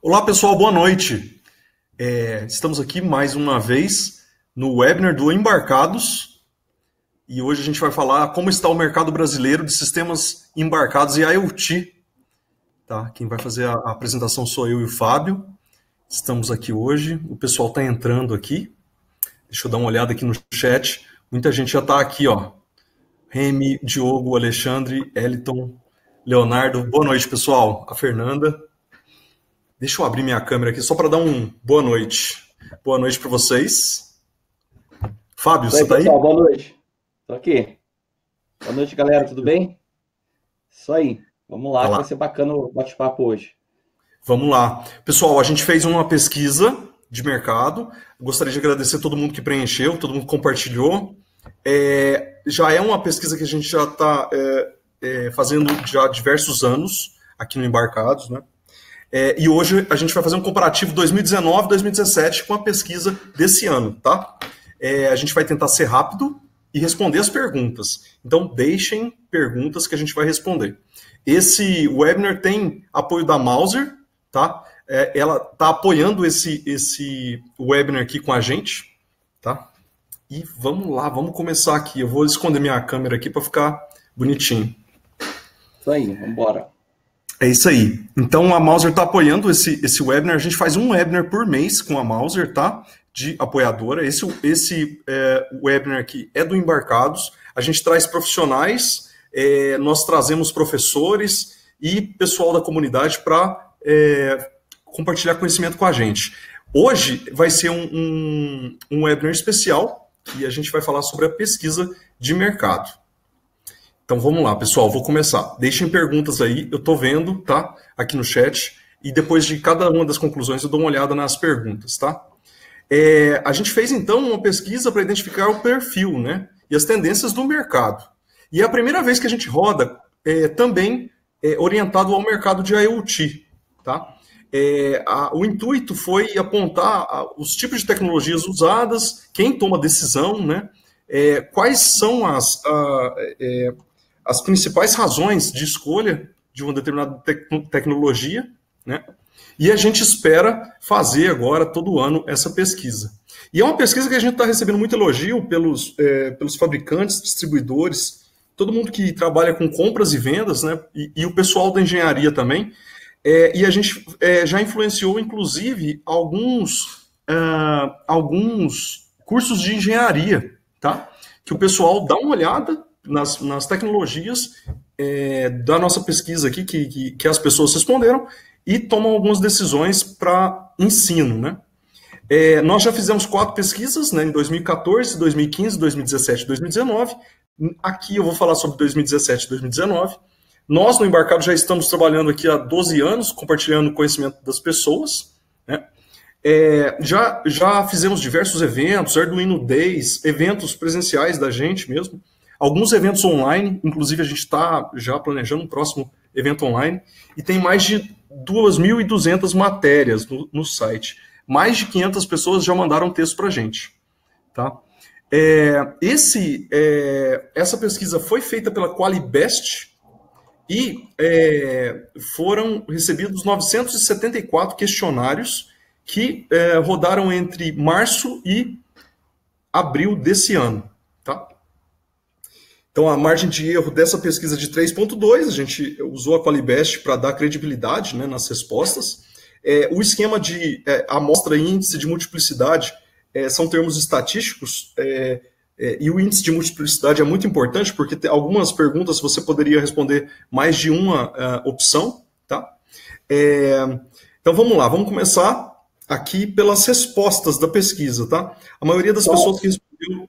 Olá, pessoal, boa noite. Estamos aqui mais uma vez no webinar do Embarcados e hoje a gente vai falar como está o mercado brasileiro de sistemas embarcados e IoT. Tá? Quem vai fazer a apresentação sou eu e o Fábio. Estamos aqui hoje, o pessoal está entrando aqui. Deixa eu dar uma olhada aqui no chat. Muita gente já está aqui, ó. Remy, Diogo, Alexandre, Eliton, Leonardo. Boa noite, pessoal. A Fernanda. Deixa eu abrir minha câmera aqui só para dar um boa noite. Boa noite para vocês. Fábio, você está aí? Pessoal, boa noite. Estou aqui. Boa noite, galera. Tudo bem? Isso aí. Vamos lá, que vai ser bacana o bate-papo hoje. Vamos lá. Pessoal, a gente fez uma pesquisa de mercado. Gostaria de agradecer todo mundo que preencheu, todo mundo que compartilhou. Já é uma pesquisa que a gente já está fazendo já há diversos anos aqui no Embarcados, né? E hoje a gente vai fazer um comparativo 2019-2017 com a pesquisa desse ano, tá? A gente vai tentar ser rápido e responder as perguntas. Então, deixem perguntas que a gente vai responder. Esse webinar tem apoio da Mouser, tá? Ela está apoiando esse webinar aqui com a gente, tá? E vamos lá, vamos começar aqui. Eu vou esconder minha câmera aqui para ficar bonitinho. Isso aí, vamos embora. É isso aí. Então a Mouser está apoiando esse webinar. A gente faz um webinar por mês com a Mouser, tá? De apoiadora. Esse webinar aqui é do Embarcados. A gente traz profissionais, nós trazemos professores e pessoal da comunidade para compartilhar conhecimento com a gente. Hoje vai ser um webinar especial e a gente vai falar sobre a pesquisa de mercado. Então vamos lá, pessoal, vou começar. Deixem perguntas aí, eu estou vendo, tá? Aqui no chat, e depois de cada uma das conclusões eu dou uma olhada nas perguntas, tá? A gente fez então uma pesquisa para identificar o perfil, né? E as tendências do mercado. E é a primeira vez que a gente roda também orientado ao mercado de IoT, tá? O intuito foi apontar os tipos de tecnologias usadas, quem toma decisão, né? Quais são as principais razões de escolha de uma determinada tecnologia, né? E a gente espera fazer agora, todo ano, essa pesquisa. E é uma pesquisa que a gente está recebendo muito elogio pelos fabricantes, distribuidores, todo mundo que trabalha com compras e vendas, né? E o pessoal da engenharia também. E a gente já influenciou, inclusive, alguns cursos de engenharia, tá? Que o pessoal dá uma olhada nas tecnologias da nossa pesquisa aqui, que as pessoas responderam, e tomam algumas decisões para ensino, né? Nós já fizemos 4 pesquisas, né, em 2014, 2015, 2017 e 2019. Aqui eu vou falar sobre 2017 e 2019. Nós, no Embarcado, já estamos trabalhando aqui há 12 anos, compartilhando conhecimento das pessoas, né? Já fizemos diversos eventos, Arduino Days, eventos presenciais da gente mesmo, alguns eventos online, inclusive a gente está já planejando um próximo evento online, e tem mais de 2.200 matérias no site. Mais de 500 pessoas já mandaram texto para a gente. Tá? Essa pesquisa foi feita pela Qualibest e foram recebidos 974 questionários que rodaram entre março e abril desse ano. Tá? Então, a margem de erro dessa pesquisa de 3,2, a gente usou a Qualibest para dar credibilidade, né, nas respostas. O esquema de amostra e índice de multiplicidade são termos estatísticos, e o índice de multiplicidade é muito importante, porque tem algumas perguntas você poderia responder mais de uma opção. Tá? Então, vamos lá, vamos começar aqui pelas respostas da pesquisa. Tá? A maioria das pessoas que respondeu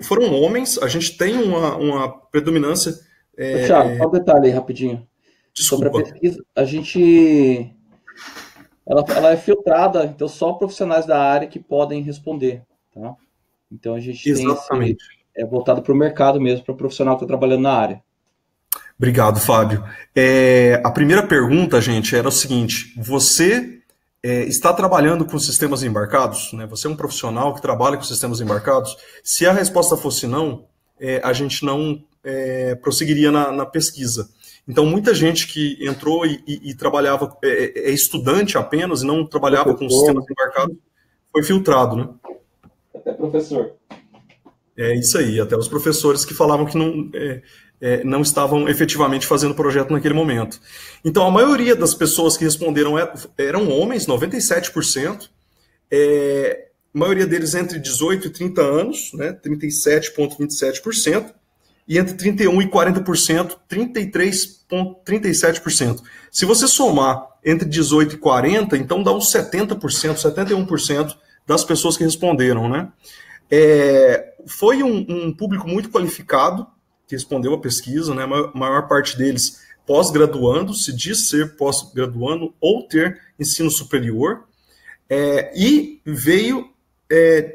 foram homens. A gente tem uma predominância. Thiago, só um detalhe aí rapidinho. Desculpa. Sobre a pesquisa, ela é filtrada, então só profissionais da área que podem responder. Tá? Então a gente Exatamente. tem voltado para o mercado mesmo, para o profissional que está trabalhando na área. Obrigado, Fábio. A primeira pergunta, gente, era o seguinte: você está trabalhando com sistemas embarcados? Né? Você é um profissional que trabalha com sistemas embarcados? Se a resposta fosse não, a gente não prosseguiria na pesquisa. Então, muita gente que entrou e trabalhava, é estudante apenas, e não trabalhava com sistemas embarcados, foi filtrado, né? Até professor. É isso aí, até os professores que falavam que não estavam efetivamente fazendo o projeto naquele momento. Então, a maioria das pessoas que responderam eram homens, 97%, a maioria deles entre 18 e 30 anos, né, 37,27%, e entre 31 e 40%, 33,37%. Se você somar entre 18 e 40, então dá uns 70%, 71% das pessoas que responderam, né? Foi um público muito qualificado que respondeu a pesquisa, né? A maior parte deles pós-graduando, se diz ser pós-graduando ou ter ensino superior, e veio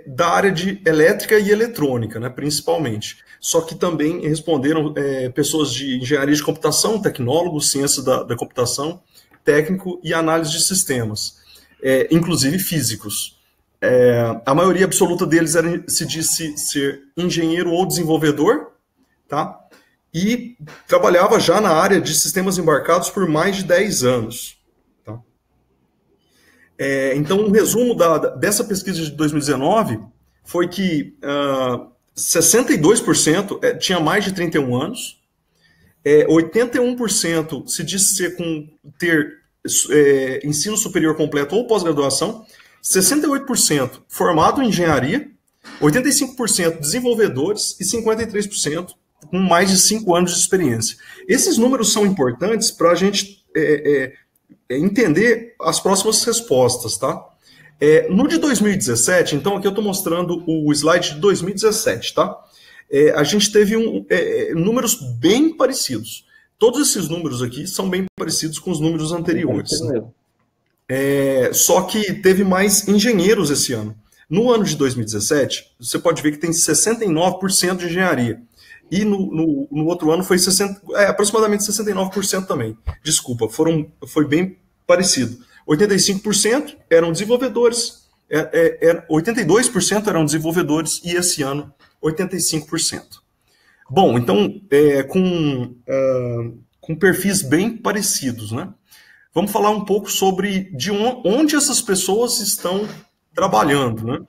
da área de elétrica e eletrônica, né, principalmente. Só que também responderam pessoas de engenharia de computação, tecnólogos, ciência da computação, técnico e análise de sistemas, inclusive físicos. A maioria absoluta deles se disse ser engenheiro ou desenvolvedor, tá? E trabalhava já na área de sistemas embarcados por mais de 10 anos. Tá? Então, um resumo dessa pesquisa de 2019 foi que 62% tinha mais de 31 anos, 81% se disse ter ensino superior completo ou pós-graduação, 68% formado em engenharia, 85% desenvolvedores e 53% com mais de 5 anos de experiência. Esses números são importantes para a gente entender as próximas respostas, tá? No de 2017, então aqui eu estou mostrando o slide de 2017, tá? A gente teve números bem parecidos. Todos esses números aqui são bem parecidos com os números anteriores. Só que teve mais engenheiros esse ano. No ano de 2017, você pode ver que tem 69% de engenharia. E no outro ano foi aproximadamente 69% também. Desculpa, foi bem parecido. 85% eram desenvolvedores, 82% eram desenvolvedores e esse ano 85%. Bom, então, com perfis bem parecidos, né? Vamos falar um pouco sobre de onde essas pessoas estão trabalhando, né?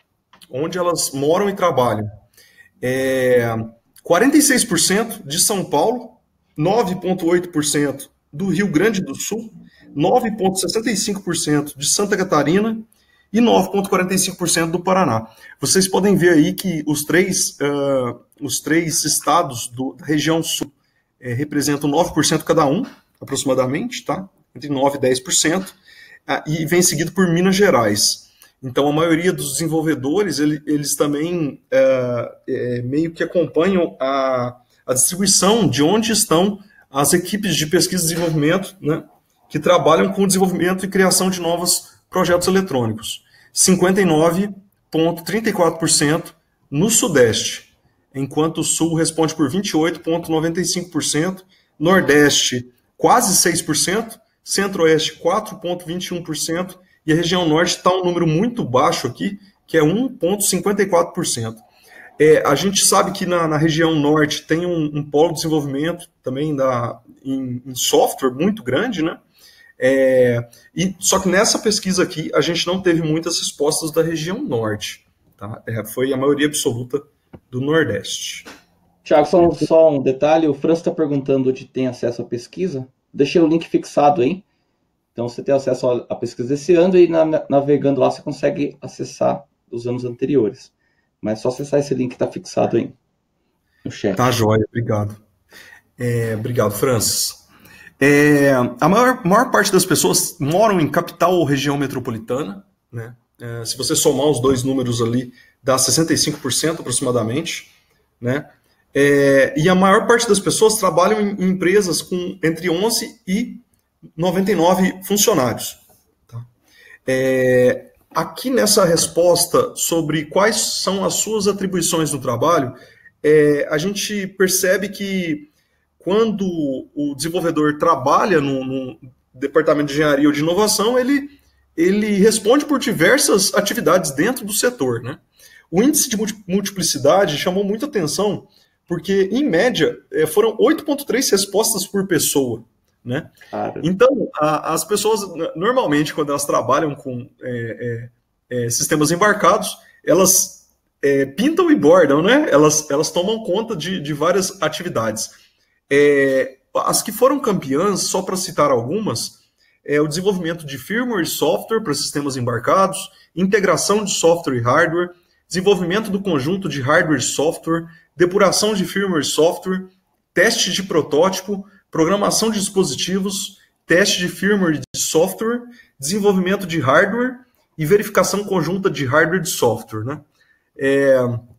Onde elas moram e trabalham. 46% de São Paulo, 9,8% do Rio Grande do Sul, 9,65% de Santa Catarina e 9,45% do Paraná. Vocês podem ver aí que os três estados da região sul representam 9% cada um, aproximadamente, tá? Entre 9% e 10%, e vem seguido por Minas Gerais. Então, a maioria dos desenvolvedores, eles também meio que acompanham a distribuição de onde estão as equipes de pesquisa e desenvolvimento, né, que trabalham com o desenvolvimento e criação de novos projetos eletrônicos. 59,34% no Sudeste, enquanto o Sul responde por 28,95%, Nordeste quase 6%, Centro-Oeste 4,21%, e a região Norte está um número muito baixo aqui, que é 1,54%. A gente sabe que na região Norte tem um polo de desenvolvimento também em software muito grande, né? Só que nessa pesquisa aqui a gente não teve muitas respostas da região Norte. Tá? Foi a maioria absoluta do Nordeste. Tiago, só um detalhe, o França está perguntando onde tem acesso à pesquisa. Deixei o link fixado aí. Então você tem acesso à pesquisa desse ano e navegando lá você consegue acessar os anos anteriores. Mas é só acessar esse link que está fixado aí no chat. Tá, joia, obrigado. Obrigado, Francis. A maior parte das pessoas moram em capital ou região metropolitana, né? Se você somar os dois números ali, dá 65% aproximadamente, né? E a maior parte das pessoas trabalham em empresas com entre 11 e 99 funcionários. Tá? Aqui nessa resposta sobre quais são as suas atribuições no trabalho, a gente percebe que quando o desenvolvedor trabalha no departamento de engenharia ou de inovação, ele responde por diversas atividades dentro do setor, né? O índice de multiplicidade chamou muita atenção porque, em média, foram 8,3 respostas por pessoa, né? Cara. Então, as pessoas, normalmente, quando elas trabalham com sistemas embarcados, elas pintam e bordam, né? Elas tomam conta de várias atividades. As que foram campeãs, só para citar algumas, o desenvolvimento de firmware e software para sistemas embarcados, integração de software e hardware, desenvolvimento do conjunto de hardware e software, depuração de firmware e software, teste de protótipo, programação de dispositivos, teste de firmware e de software, desenvolvimento de hardware e verificação conjunta de hardware e de software, né?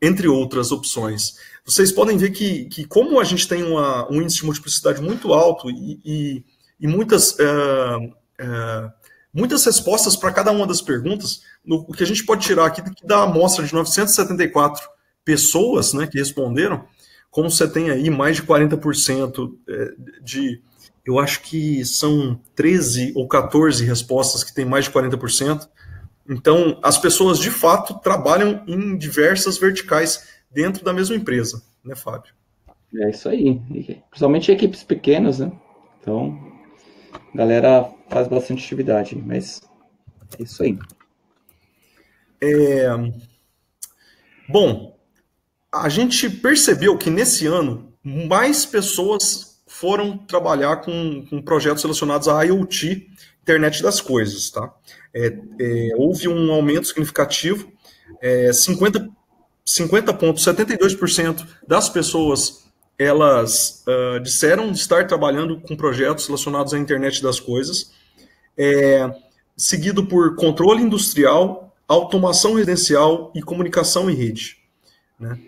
Entre outras opções. Vocês podem ver que como a gente tem um índice de multiplicidade muito alto e muitas respostas para cada uma das perguntas, o que a gente pode tirar aqui que dá a amostra de 974 pessoas, né, que responderam, como você tem aí mais de 40% eu acho que são 13 ou 14 respostas que tem mais de 40%. Então, as pessoas, de fato, trabalham em diversas verticais dentro da mesma empresa, né, Fábio? É isso aí. Principalmente equipes pequenas, né? Então, a galera faz bastante atividade, mas é isso aí. Bom, a gente percebeu que nesse ano mais pessoas foram trabalhar com projetos relacionados à IoT, Internet das Coisas, tá? Houve um aumento significativo, 50,72% das pessoas elas disseram estar trabalhando com projetos relacionados à Internet das Coisas, seguido por controle industrial, automação residencial e comunicação em rede, né?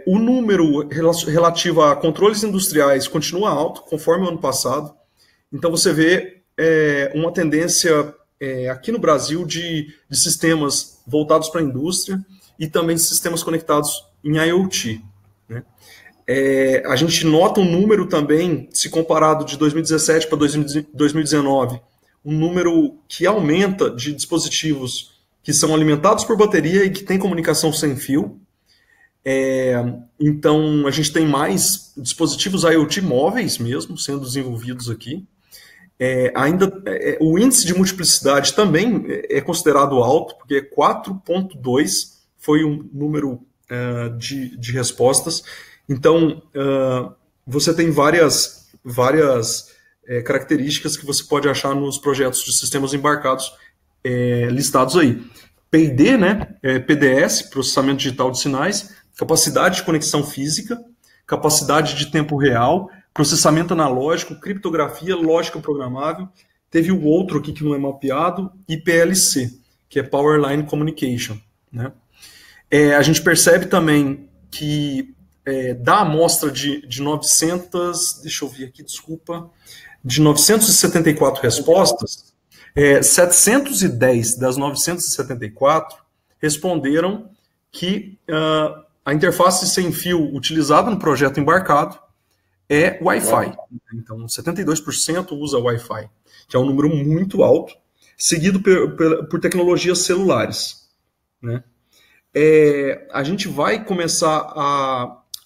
O número relativo a controles industriais continua alto, conforme o ano passado. Então, você vê uma tendência aqui no Brasil de sistemas voltados para a indústria e também de sistemas conectados em IoT, né? A gente nota um número também, se comparado de 2017 para 2019, um número que aumenta de dispositivos que são alimentados por bateria e que tem comunicação sem fio. Então, a gente tem mais dispositivos IoT móveis mesmo sendo desenvolvidos aqui. O índice de multiplicidade também é considerado alto, porque 4,2 foi um número de respostas. Então, você tem várias características que você pode achar nos projetos de sistemas embarcados listados aí. PID, né? PDS, processamento digital de sinais, capacidade de conexão física, capacidade de tempo real, processamento analógico, criptografia, lógica programável. Teve o outro aqui que não é mapeado, e PLC, que é Power Line Communication, né? A gente percebe também que da amostra de 900, deixa eu ver aqui, desculpa, de 974 respostas, 710 das 974 responderam que a interface sem fio utilizada no projeto embarcado é Wi-Fi. Então, 72% usa Wi-Fi, que é um número muito alto, seguido por tecnologias celulares, né? A gente vai começar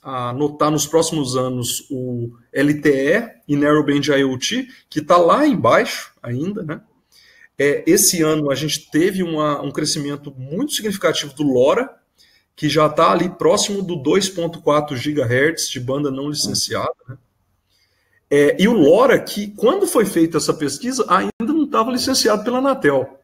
a notar nos próximos anos o LTE e Narrowband IoT, que está lá embaixo ainda, né? Esse ano a gente teve um crescimento muito significativo do LoRa, que já está ali próximo do 2,4 GHz de banda não licenciada, né? E o LoRa, que quando foi feita essa pesquisa, ainda não estava licenciado pela Anatel,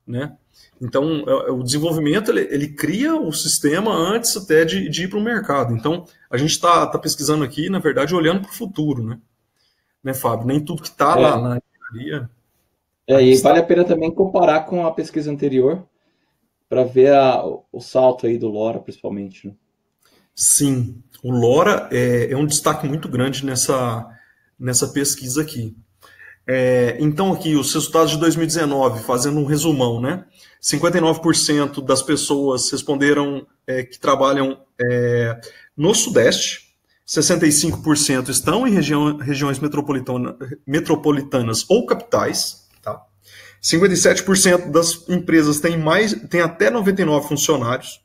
né? Então, o desenvolvimento, ele cria o sistema antes até de ir para o mercado. Então, a gente está pesquisando aqui, na verdade, olhando para o futuro, né, Fábio? Nem tudo que está lá na engenharia... E vale a pena também comparar com a pesquisa anterior, para ver o salto aí do LoRa, principalmente, né? Sim, o LoRa é um destaque muito grande nessa pesquisa aqui. Então, aqui, os resultados de 2019, fazendo um resumão, né? 59% das pessoas responderam que trabalham no Sudeste, 65% estão em regiões metropolitanas ou capitais, tá? 57% das empresas têm até 99 funcionários,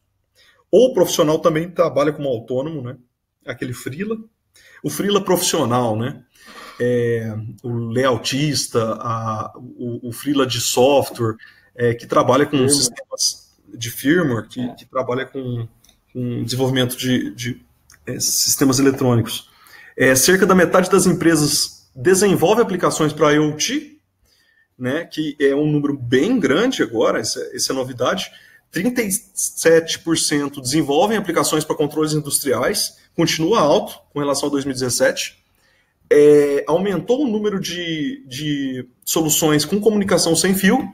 ou o profissional também trabalha como autônomo, né? aquele freela. O freela profissional, né? O layoutista, o freela de software, que trabalha com sistemas de firmware, que trabalha com desenvolvimento de sistemas eletrônicos. Cerca da metade das empresas desenvolve aplicações para IoT, né, que é um número bem grande agora, essa é a novidade. 37% desenvolvem aplicações para controles industriais, continua alto com relação a 2017. Aumentou o número de soluções com comunicação sem fio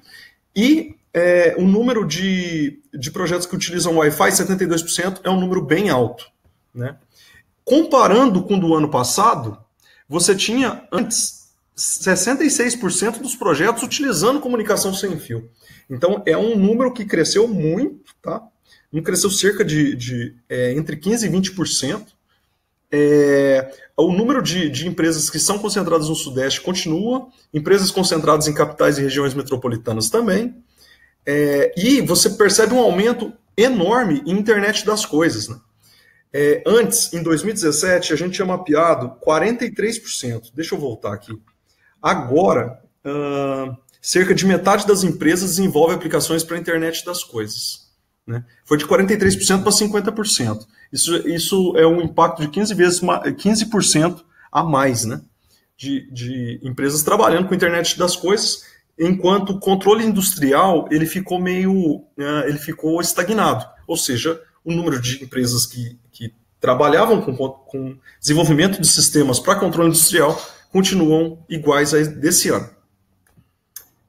e o número de projetos que utilizam Wi-Fi, 72%, é um número bem alto, né? Comparando com o do ano passado, você tinha antes 66% dos projetos utilizando comunicação sem fio. Então, é um número que cresceu muito, tá? Cresceu cerca de entre 15% e 20%. O número de empresas que são concentradas no Sudeste continua, empresas concentradas em capitais e regiões metropolitanas também. E você percebe um aumento enorme em internet das coisas, né? Antes, em 2017, a gente tinha mapeado 43%. Deixa eu voltar aqui. Agora, cerca de metade das empresas desenvolve aplicações para a internet das coisas, né? Foi de 43% para 50%. Isso é um impacto de 15% a mais, né? De empresas trabalhando com a internet das coisas, enquanto o controle industrial ele ficou estagnado. Ou seja, o número de empresas que trabalhavam com desenvolvimento de sistemas para controle industrial continuam iguais a desse ano.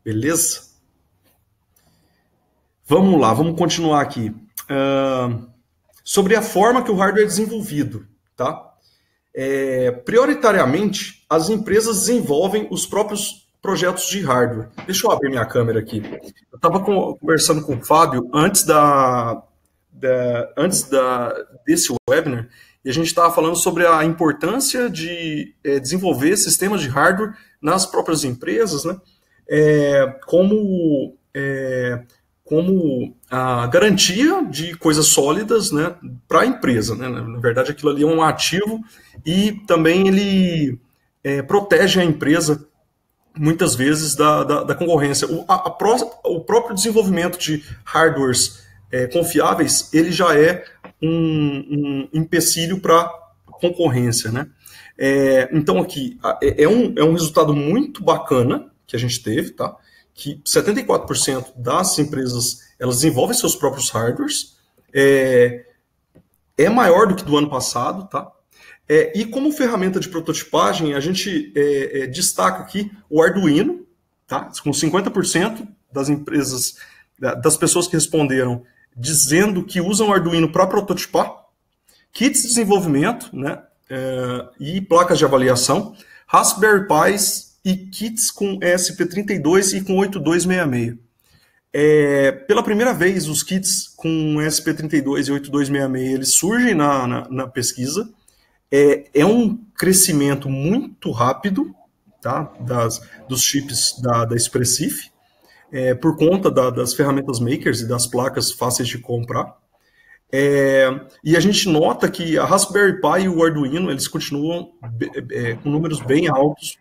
Beleza? Vamos lá, vamos continuar aqui. Sobre a forma que o hardware é desenvolvido, tá? Prioritariamente, as empresas desenvolvem os próprios projetos de hardware. Deixa eu abrir minha câmera aqui. Eu estava conversando com o Fábio antes desse webinar, e a gente estava falando sobre a importância de desenvolver sistemas de hardware nas próprias empresas, né? Como a garantia de coisas sólidas, né, para a empresa, né? Na verdade, aquilo ali é um ativo e também ele protege a empresa muitas vezes da concorrência. O próprio desenvolvimento de hardwares confiáveis, ele já é um empecilho para concorrência, né? Então aqui é um resultado muito bacana que a gente teve, tá? Que 74% das empresas elas desenvolvem seus próprios hardwares, é maior do que do ano passado, tá? E como ferramenta de prototipagem, a gente destaca aqui o Arduino, tá? Com 50% das empresas, das pessoas que responderam, dizendo que usam o Arduino para prototipar, kits de desenvolvimento, né? E placas de avaliação, Raspberry Pis e kits com ESP32 e com 8266. Pela primeira vez, os kits com ESP32 e 8266 eles surgem na pesquisa. É um crescimento muito rápido, tá? Dos chips da Espressif, por conta das ferramentas makers e das placas fáceis de comprar. E a gente nota que a Raspberry Pi e o Arduino eles continuam com números bem altos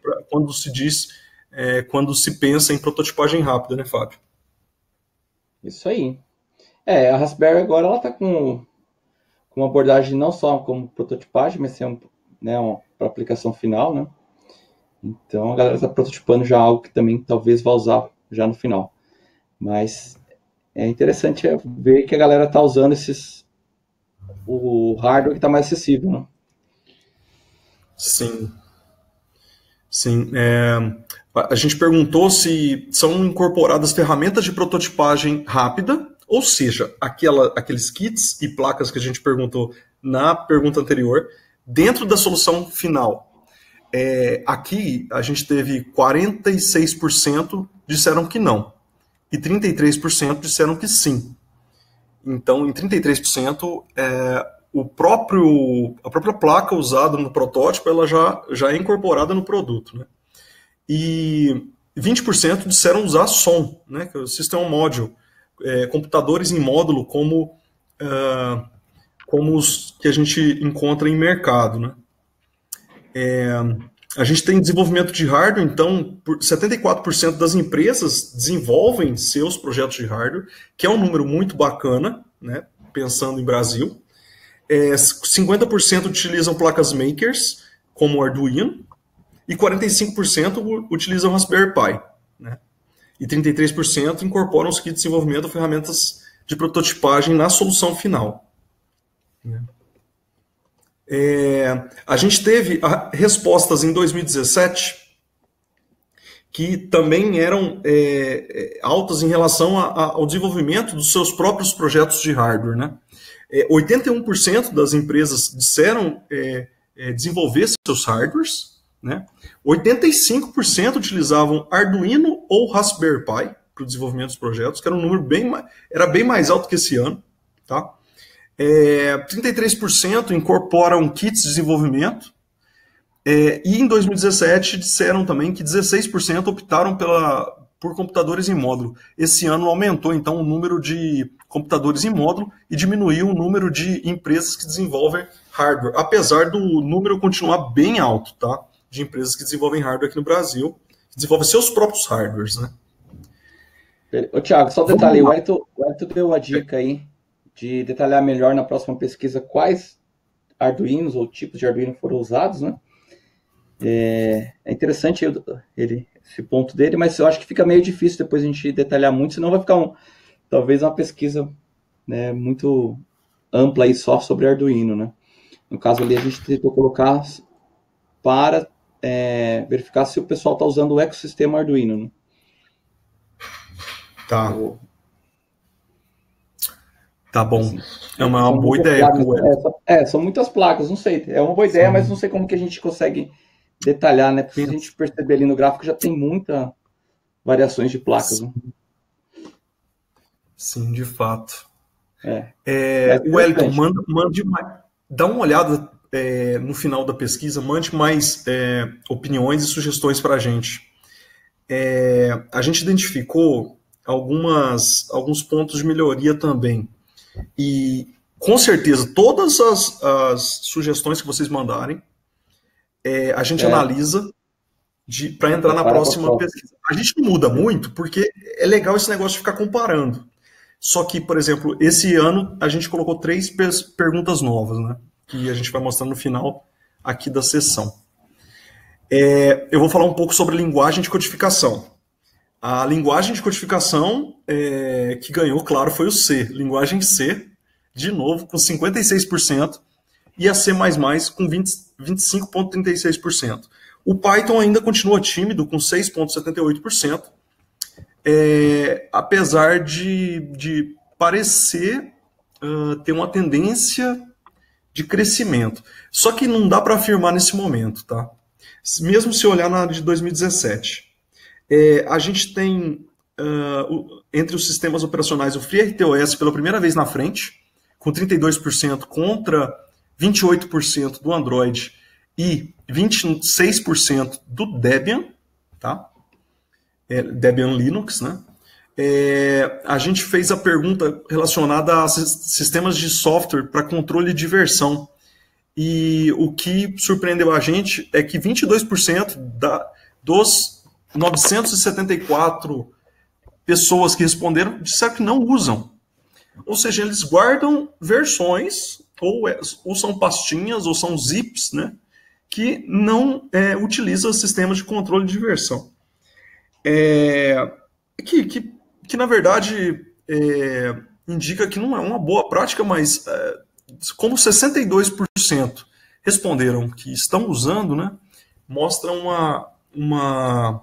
quando se pensa em prototipagem rápida, né, Fábio? Isso aí. A Raspberry agora ela está com uma abordagem não só como prototipagem, mas para aplicação final, né? Então a galera está prototipando já algo que também talvez vá usar já no final. Mas é interessante ver que a galera está usando o hardware que está mais acessível, né? Sim. Sim. A gente perguntou se são incorporadas ferramentas de prototipagem rápida, ou seja, aqueles kits e placas que a gente perguntou na pergunta anterior, dentro da solução final. Aqui a gente teve 46% disseram que não, e 33% disseram que sim. Então, em 33%, a própria placa usada no protótipo ela já é incorporada no produto, né? E 20% disseram usar som, né? Que é o System on Module, computadores em módulo como como os que a gente encontra em mercado, né? A gente tem desenvolvimento de hardware, então 74% das empresas desenvolvem seus projetos de hardware, que é um número muito bacana, né? Pensando em Brasil. 50% utilizam placas makers, como o Arduino, e 45% utilizam Raspberry Pi, né? E 33% incorporam os kits de desenvolvimento ou ferramentas de prototipagem na solução final. A gente teve respostas em 2017 que também eram altas em relação ao desenvolvimento dos seus próprios projetos de hardware, né? 81% das empresas disseram desenvolver seus hardwares, né? 85% utilizavam Arduino ou Raspberry Pi para o desenvolvimento dos projetos, que era um número era bem mais alto que esse ano, tá? 33% incorporam kits de desenvolvimento, e em 2017 disseram também que 16% optaram por computadores em módulo. Esse ano aumentou então o número de computadores em módulo e diminuiu o número de empresas que desenvolvem hardware, apesar do número continuar bem alto, tá? De empresas que desenvolvem hardware aqui no Brasil, que desenvolvem seus próprios hardwares, né? Ô, Thiago, só um detalhe, o Hélio deu a dica aí de detalhar melhor na próxima pesquisa quais Arduinos ou tipos de Arduino foram usados, né? É interessante esse ponto dele, mas eu acho que fica meio difícil depois a gente detalhar muito, senão vai ficar talvez uma pesquisa, né, muito ampla aí só sobre Arduino, né? No caso ali a gente tentou colocar para verificar se o pessoal está usando o ecossistema Arduino, né? Tá. Tá bom. Assim, é uma boa ideia. São muitas placas, não sei. É uma boa ideia, mas não sei como que a gente consegue detalhar, né? Porque se a gente perceber ali no gráfico, já tem muitas variações de placas. Sim, né? Sim, de fato. Wellington, mande mais. Dá uma olhada no final da pesquisa, mande mais opiniões e sugestões para a gente. A gente identificou alguns pontos de melhoria também. E, com certeza, todas as sugestões que vocês mandarem, a gente analisa para entrar na próxima pesquisa. A gente não muda muito, porque é legal esse negócio de ficar comparando. Só que, por exemplo, esse ano a gente colocou 3 perguntas novas, né? Que a gente vai mostrar no final aqui da sessão. Eu vou falar um pouco sobre linguagem de codificação. A linguagem de codificação que ganhou, claro, foi o C. Linguagem C, de novo, com 56%, e a C++ com 25,36%. O Python ainda continua tímido, com 6,78%, apesar de parecer ter uma tendência de crescimento. Só que não dá para afirmar nesse momento, tá? Mesmo se olhar na de 2017. A gente tem, entre os sistemas operacionais, o FreeRTOS pela primeira vez na frente, com 32% contra 28% do Android e 26% do Debian, tá? Debian Linux, né? A gente fez a pergunta relacionada a sistemas de software para controle de versão. E o que surpreendeu a gente é que 22% dos 974 pessoas que responderam disseram que não usam. Ou seja, eles guardam versões, ou são pastinhas, ou são zips, né, que não utilizam sistemas de controle de versão. Que na verdade, indica que não é uma boa prática, mas como 62% responderam que estão usando, né, mostra uma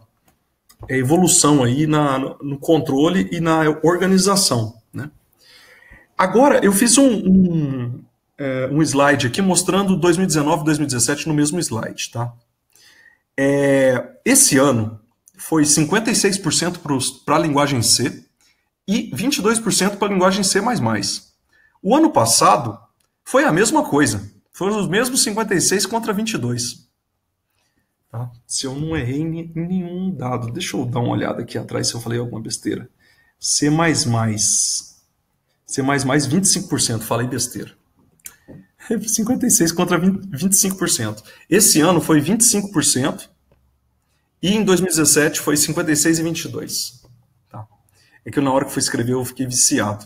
evolução aí no controle e na organização, né? Agora, eu fiz um slide aqui mostrando 2019 e 2017 no mesmo slide, tá? Esse ano foi 56% para a linguagem C e 22% para a linguagem C++. O ano passado foi a mesma coisa. Foram os mesmos 56 contra 22. Tá? Se eu não errei em nenhum dado. Deixa eu dar uma olhada aqui atrás se eu falei alguma besteira. C++. C++, 25%. Falei besteira. 56 contra 25%. Esse ano foi 25% e em 2017 foi 56 e 22. Tá. É que na hora que fui escrever eu fiquei viciado.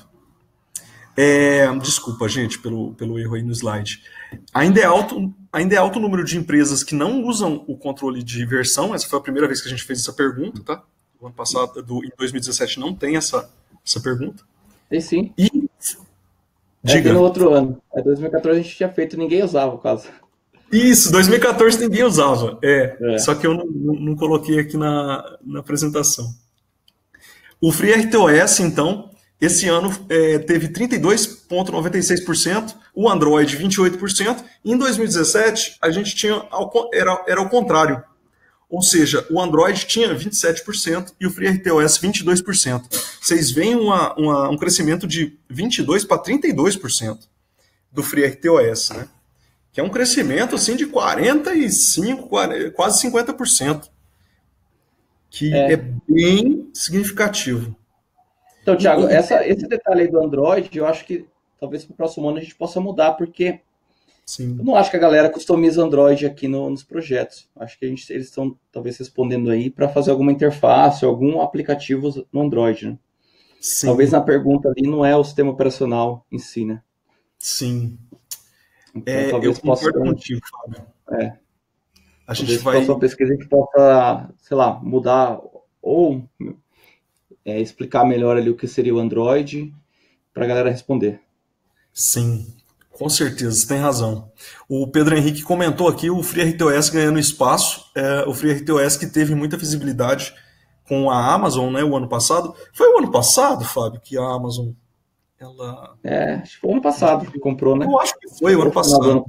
Desculpa, gente, pelo erro aí no slide. Ainda é alto o número de empresas que não usam o controle de versão. Essa foi a primeira vez que a gente fez essa pergunta, tá? O ano passado, em 2017, não tem essa pergunta. Tem sim. E diga. No outro ano. 2014 a gente tinha feito, ninguém usava quase. Isso, 2014 ninguém usava. Só que eu não coloquei aqui na apresentação. O FreeRTOS, então, esse ano teve 32,96%, o Android 28%, e em 2017 a gente tinha, era o contrário. Ou seja, o Android tinha 27% e o FreeRTOS 22%. Vocês veem um crescimento de 22% para 32% do FreeRTOS, né? Que é um crescimento assim, de 45%, quase 50%. Que é bem significativo. Então, Thiago, esse detalhe aí do Android, eu acho que talvez para o próximo ano a gente possa mudar, porque Sim. Eu não acho que a galera customiza Android aqui nos projetos. Acho que eles estão talvez respondendo aí para fazer alguma interface, algum aplicativo no Android, né? Sim. Talvez na pergunta ali não é o sistema operacional em si, né? Sim. Então, talvez eu concordo contigo, Fábio. A gente vai fazer uma pesquisa que possa, sei lá, mudar ou explicar melhor ali o que seria o Android para a galera responder. Sim. Com certeza, você tem razão. O Pedro Henrique comentou aqui o FreeRTOS ganhando espaço, o FreeRTOS que teve muita visibilidade com a Amazon, né, o ano passado. Foi o ano passado, Fábio, que a Amazon... acho que foi o ano passado que comprou, né? Eu acho que foi o ano passado.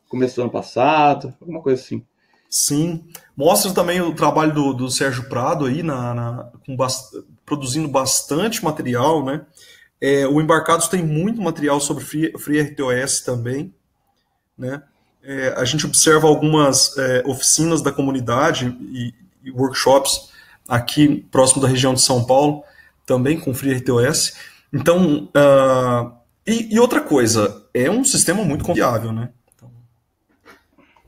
Começo do ano passado, alguma coisa assim. Sim. Mostra também o trabalho do Sérgio Prado aí, produzindo bastante material, né? O Embarcados tem muito material sobre FreeRTOS também, né? A gente observa algumas oficinas da comunidade e workshops aqui próximo da região de São Paulo, também com FreeRTOS. Então, e outra coisa, é um sistema muito confiável, né? Então,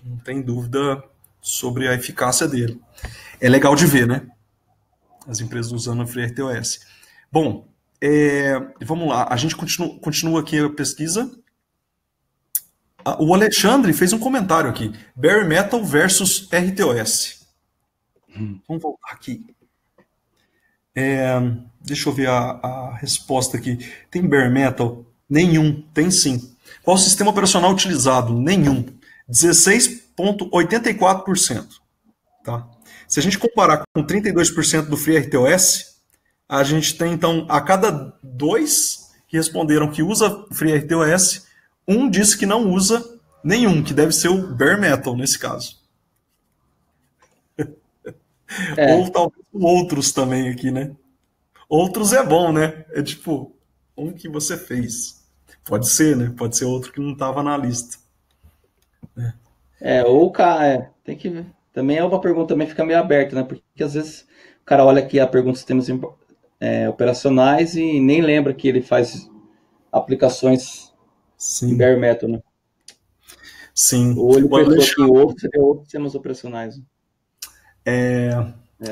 não tem dúvida sobre a eficácia dele. É legal de ver, né? As empresas usando o FreeRTOS. Bom, vamos lá, a gente continua aqui a pesquisa. O Alexandre fez um comentário aqui. Bare Metal versus RTOS. Vamos voltar aqui. Deixa eu ver a resposta aqui. Tem Bare Metal? Nenhum. Tem sim. Qual o sistema operacional utilizado? Nenhum. 16,84%. Tá? Se a gente comparar com 32% do FreeRTOS, a gente tem, então, a cada 2 que responderam que usa FreeRTOS, um disse que não usa nenhum, que deve ser o Bare Metal nesse caso. Ou talvez outros também aqui, né? Outros é bom, né? É tipo, um que você fez. Pode ser, né? Pode ser outro que não estava na lista. Ou o cara, tem que ver. Também é uma pergunta, também fica meio aberta, né? Porque às vezes o cara olha aqui a pergunta de sistemas operacionais e nem lembra que ele faz aplicações em Bare Metal, né? Sim. Ou ele pensou que outros sistemas operacionais.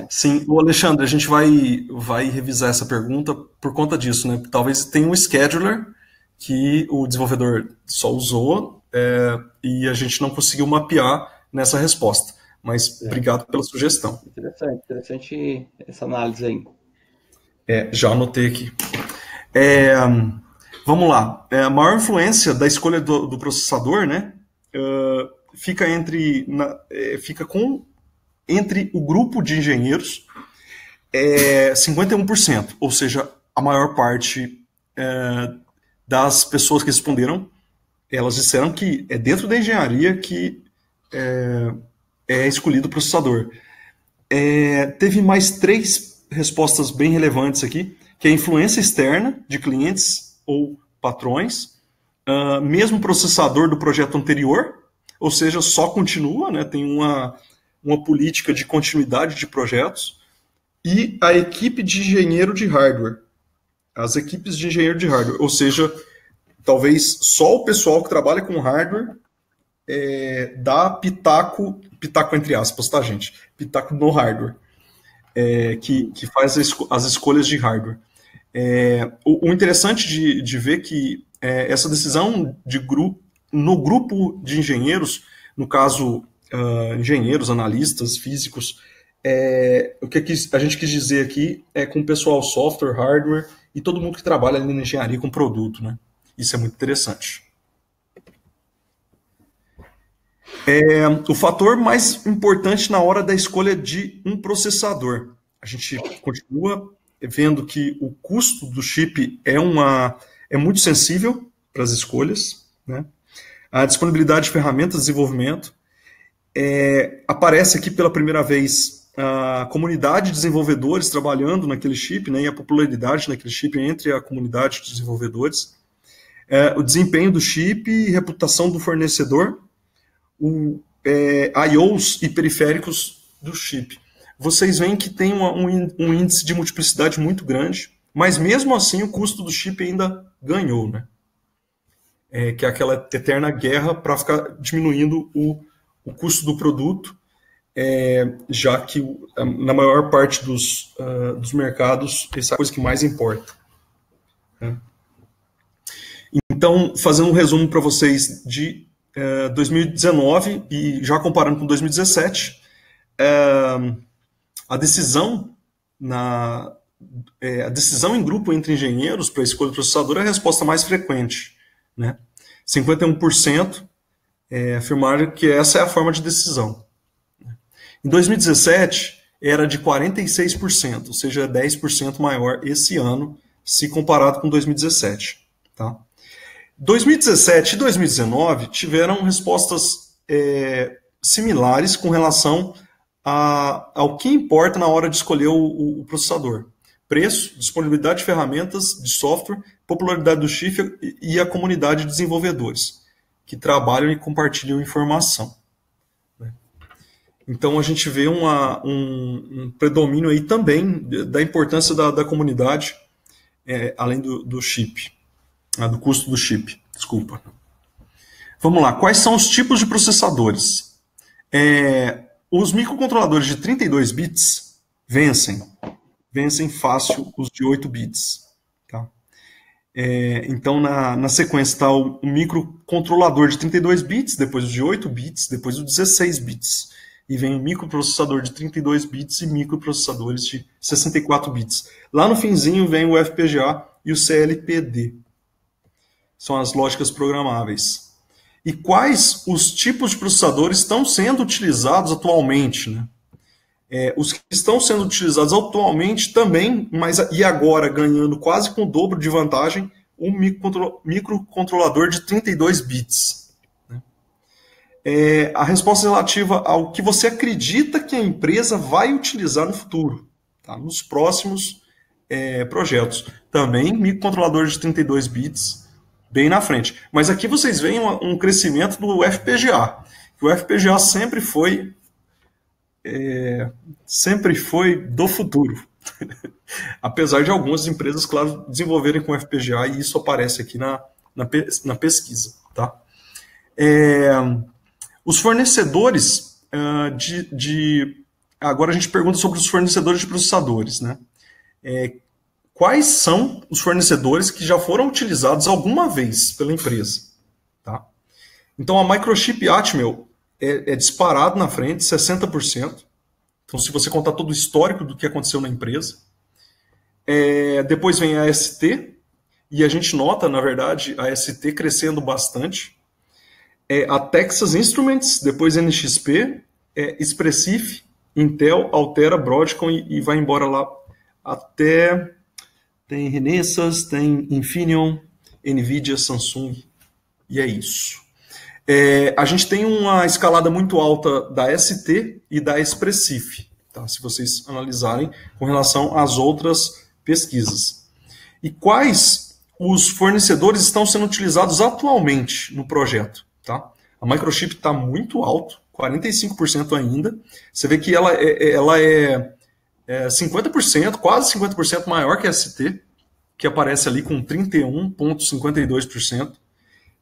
Sim, o Alexandre, a gente vai revisar essa pergunta por conta disso, né? Talvez tenha um scheduler que o desenvolvedor só usou e a gente não conseguiu mapear nessa resposta. Mas obrigado pela sugestão. Interessante essa análise aí. Já anotei aqui. Vamos lá. A maior influência da escolha do processador, né? Fica entre o grupo de engenheiros 51%, ou seja, a maior parte das pessoas que responderam, elas disseram que é dentro da engenharia que é escolhido o processador. Teve mais 3 respostas bem relevantes aqui, que é a influência externa de clientes ou patrões, mesmo processador do projeto anterior, ou seja, só continua, né, tem uma política de continuidade de projetos, e a equipe de engenheiro de hardware. As equipes de engenheiro de hardware, ou seja, talvez só o pessoal que trabalha com hardware dá pitaco entre aspas, tá, gente? Pitaco no hardware, que faz as escolhas de hardware. O interessante de ver que essa decisão no grupo de engenheiros, no caso, engenheiros, analistas, físicos, o que a gente quis dizer aqui é com o pessoal software, hardware e todo mundo que trabalha ali na engenharia com produto, né? Isso é muito interessante. O fator mais importante na hora da escolha de um processador. A gente continua vendo que o custo do chip é muito sensível para as escolhas, né? A disponibilidade de ferramentas de desenvolvimento. Aparece aqui pela primeira vez a comunidade de desenvolvedores trabalhando naquele chip, né, e a popularidade naquele chip entre a comunidade de desenvolvedores. O desempenho do chip e reputação do fornecedor. I/Os e periféricos do chip. Vocês veem que tem um índice de multiplicidade muito grande, mas mesmo assim o custo do chip ainda ganhou, né? Que é aquela eterna guerra para ficar diminuindo o custo do produto, já que na maior parte dos mercados essa é a coisa que mais importa. Né? Então, fazendo um resumo para vocês de 2019 e já comparando com 2017, a decisão em grupo entre engenheiros para a escolha do processador é a resposta mais frequente, né? 51% afirmaram que essa é a forma de decisão. Em 2017 era de 46%, ou seja, 10% maior esse ano se comparado com 2017, tá? 2017 e 2019 tiveram respostas similares com relação ao que importa na hora de escolher o processador. Preço, disponibilidade de ferramentas de software, popularidade do chip e a comunidade de desenvolvedores, que trabalham e compartilham informação. Então a gente vê um predomínio aí também da importância da comunidade, além do chip. Do custo do chip, desculpa. Vamos lá, quais são os tipos de processadores? Os microcontroladores de 32 bits vencem fácil os de 8 bits. Tá? Então, na sequência está o microcontrolador de 32 bits, depois o de 8 bits, depois o 16 bits. E vem o microprocessador de 32 bits e microprocessadores de 64 bits. Lá no finzinho vem o FPGA e o CLPD. São as lógicas programáveis. E quais os tipos de processadores estão sendo utilizados atualmente? Né? Os que estão sendo utilizados atualmente também, e agora ganhando quase com o dobro de vantagem, o microcontrolador de 32 bits. Né? A resposta relativa ao que você acredita que a empresa vai utilizar no futuro, tá? Nos próximos projetos. Também microcontrolador de 32 bits, bem na frente. Mas aqui vocês veem um crescimento do FPGA. O FPGA sempre foi do futuro. Apesar de algumas empresas, claro, desenvolverem com FPGA, e isso aparece aqui na pesquisa. Tá? Os fornecedores Agora a gente pergunta sobre os fornecedores de processadores. Né? Quais são os fornecedores que já foram utilizados alguma vez pela empresa? Tá? Então, a Microchip Atmel é disparado na frente, 60%. Então, se você contar todo o histórico do que aconteceu na empresa. Depois vem a ST, e a gente nota, na verdade, a ST crescendo bastante. A Texas Instruments, depois NXP, Expressif, Intel, Altera, Broadcom e vai embora lá até... Tem Renesas, tem Infineon, Nvidia, Samsung, e é isso. A gente tem uma escalada muito alta da ST e da Expressif, tá? Se vocês analisarem com relação às outras pesquisas. E quais os fornecedores estão sendo utilizados atualmente no projeto? Tá? A Microchip está muito alto, 45% ainda. Você vê que ela é 50%, quase 50% maior que a ST, que aparece ali com 31,52%.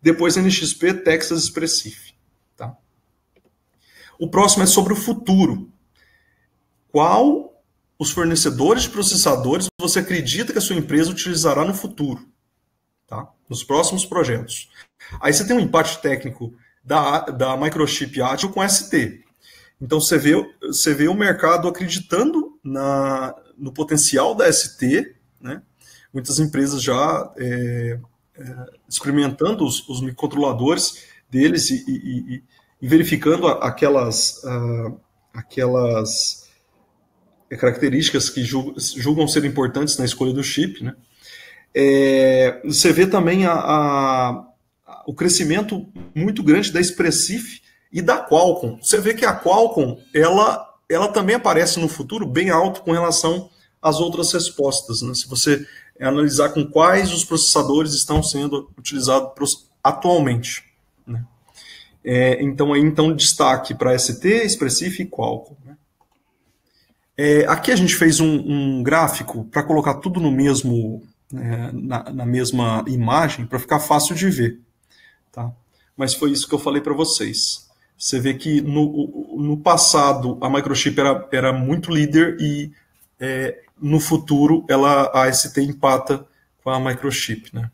depois NXP, Texas, Espressif. Tá? O próximo é sobre o futuro. Qual os fornecedores de processadores você acredita que a sua empresa utilizará no futuro? Tá? Nos próximos projetos. Aí você tem um empate técnico da Microchip Atmel com ST. Então você vê o mercado acreditando no potencial da ST, né? Muitas empresas já experimentando os microcontroladores deles e verificando aquelas características que julgam ser importantes na escolha do chip, né? Você vê também o crescimento muito grande da Espressif e da Qualcomm. Você vê que a Qualcomm ela também aparece no futuro bem alto com relação às outras respostas, né? Se você analisar com quais os processadores estão sendo utilizados atualmente, né? Então destaque para ST, Espressif e Qualcomm, né? Aqui a gente fez um gráfico para colocar tudo no mesmo, na mesma imagem, para ficar fácil de ver. Tá? Mas foi isso que eu falei para vocês. Você vê que no passado a Microchip era muito líder e no futuro a ST empata com a Microchip, né?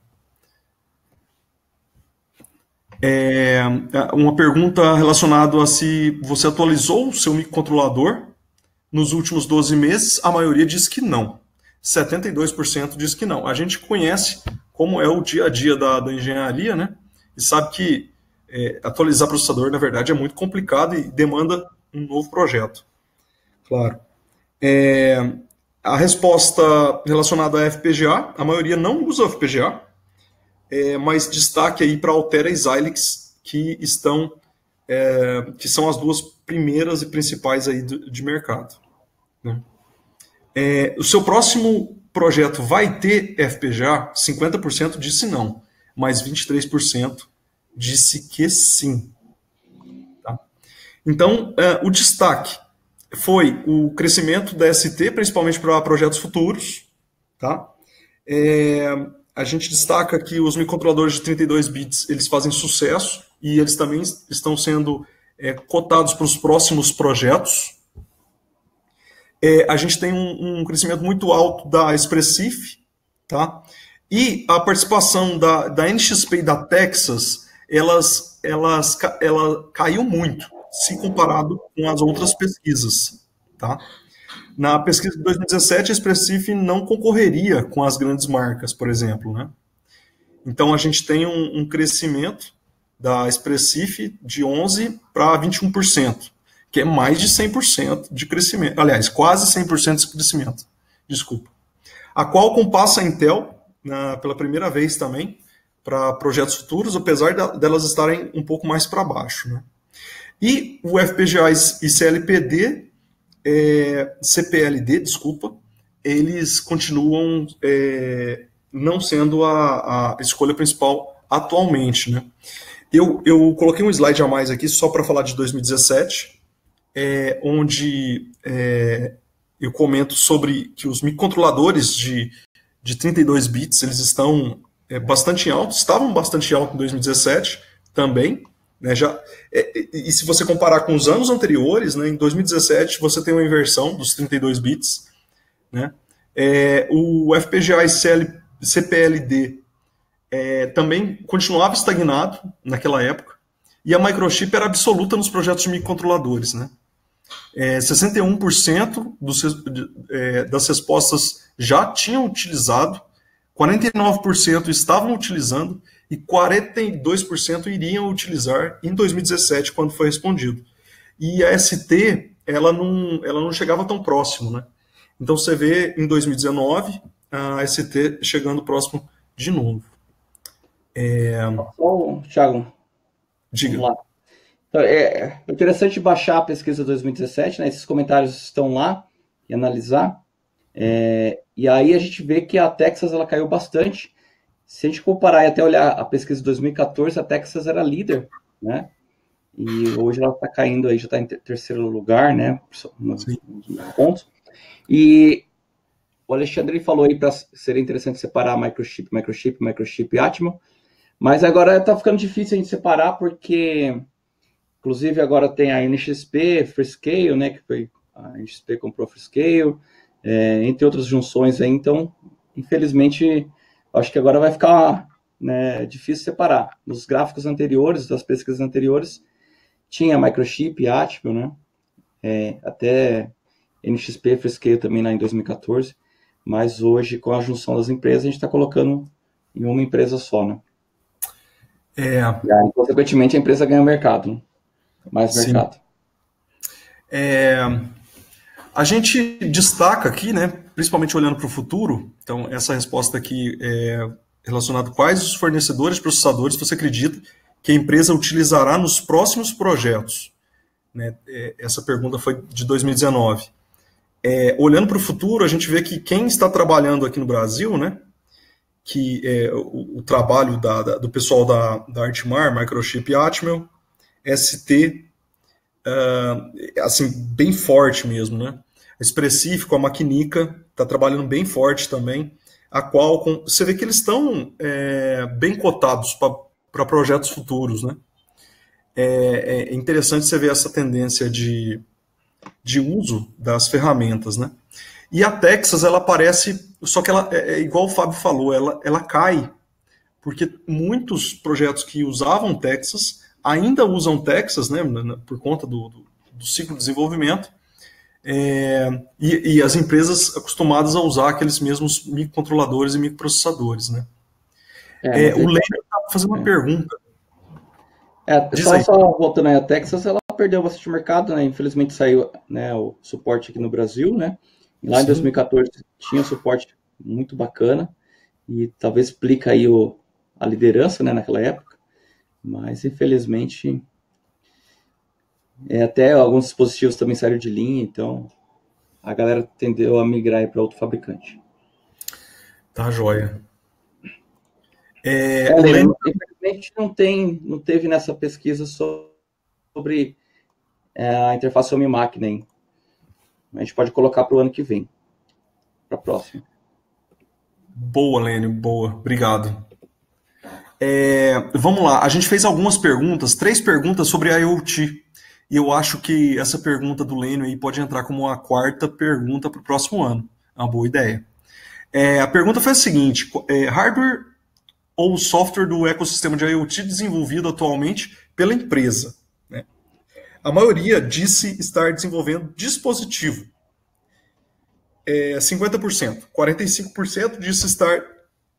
Uma pergunta relacionada a se você atualizou o seu microcontrolador nos últimos 12 meses, a maioria diz que não. 72% diz que não. A gente conhece como é o dia a dia da engenharia, né? E sabe que atualizar processador, na verdade, é muito complicado e demanda um novo projeto. Claro. A resposta relacionada a FPGA, a maioria não usa FPGA, mas destaque aí para Altera e Xilinx, que são as duas primeiras e principais aí de mercado, né? O seu próximo projeto vai ter FPGA? 50% disse não, mas 23% disse que sim. Tá? Então, o destaque foi o crescimento da ST, principalmente para projetos futuros. Tá? A gente destaca que os microcontroladores de 32 bits eles fazem sucesso e eles também estão sendo cotados para os próximos projetos. A gente tem um crescimento muito alto da Espressif, tá? E a participação da NXP e da Texas, ela caiu muito, se comparado com as outras pesquisas, tá? Na pesquisa de 2017, a Espressif não concorreria com as grandes marcas, por exemplo, né? Então, a gente tem um crescimento da Espressif de 11% para 21%, que é mais de 100% de crescimento. Aliás, quase 100% de crescimento. Desculpa. A Qualcomm passa a Intel pela primeira vez também para projetos futuros, apesar delas estarem um pouco mais para baixo, né? E o FPGA e CPLD, desculpa, eles continuam não sendo a escolha principal atualmente, né? Eu coloquei um slide a mais aqui só para falar de 2017, onde eu comento sobre que os microcontroladores de 32 bits eles estão bastante altos, estavam bastante altos em 2017 também, né, e se você comparar com os anos anteriores, né, em 2017 você tem uma inversão dos 32 bits, né, o FPGA e CPLD também continuava estagnado naquela época, e a Microchip era absoluta nos projetos de microcontroladores, né? 61% das respostas já tinham utilizado, 49% estavam utilizando e 42% iriam utilizar em 2017, quando foi respondido. E a ST, ela não chegava tão próximo, né? Então você vê em 2019 a ST chegando próximo de novo. Thiago, diga. Vamos lá. Então, é interessante baixar a pesquisa de 2017, né? Esses comentários estão lá e analisar. E aí a gente vê que a Texas ela caiu bastante. Se a gente comparar e até olhar a pesquisa de 2014, a Texas era líder, né? E hoje ela está caindo aí, já está em terceiro lugar, né? Nos pontos. E o Alexandre falou aí para seria interessante separar Microchip e Atmel. Mas agora está ficando difícil a gente separar, porque, inclusive, agora tem a NXP, Freescale, né, que foi a NXP comprou a Freescale, entre outras junções aí, então, infelizmente, acho que agora vai ficar, né, difícil separar. Nos gráficos anteriores, das pesquisas anteriores, tinha Microchip, Atmel, né, até NXP, Freescale também lá em 2014, mas hoje, com a junção das empresas, a gente está colocando em uma empresa só, né? E aí, consequentemente, a empresa ganha mercado, né? Mais sim. mercado. A gente destaca aqui, né, principalmente olhando para o futuro, então essa resposta aqui é relacionada a quais os fornecedores de processadores você acredita que a empresa utilizará nos próximos projetos? Né? Essa pergunta foi de 2019. Olhando para o futuro, a gente vê que quem está trabalhando aqui no Brasil, né, que o trabalho do pessoal da Artmar, Microchip e Atmel, ST, assim, bem forte mesmo, né? Específico, a Maquinica está trabalhando bem forte também, a qual você vê que eles estão bem cotados para projetos futuros, né? É interessante você ver essa tendência de uso das ferramentas, né? E a Texas, ela aparece, só que ela igual o Fábio falou, ela cai, porque muitos projetos que usavam Texas ainda usam Texas, né, por conta do ciclo de desenvolvimento, e as empresas acostumadas a usar aqueles mesmos microcontroladores e microprocessadores, né? O Lênin está fazendo uma pergunta. Só voltando aí a Texas, ela perdeu bastante mercado, né? Infelizmente saiu, né, o suporte aqui no Brasil, né? E lá em 2014 tinha suporte muito bacana, e talvez explica aí a liderança, né, naquela época, mas infelizmente até alguns dispositivos também saíram de linha, então a galera tendeu a migrar para outro fabricante. Tá joia. Infelizmente não teve nessa pesquisa sobre a interface homem-máquina, hein? A gente pode colocar para o ano que vem, para a próxima. Boa, Lênio, boa, obrigado. Vamos lá, a gente fez algumas perguntas, 3 perguntas sobre IoT, e eu acho que essa pergunta do Lênio aí pode entrar como a 4ª pergunta para o próximo ano. É uma boa ideia. A pergunta foi a seguinte: hardware ou software do ecossistema de IoT desenvolvido atualmente pela empresa? Né? A maioria disse estar desenvolvendo dispositivo. 50%. 45% disse estar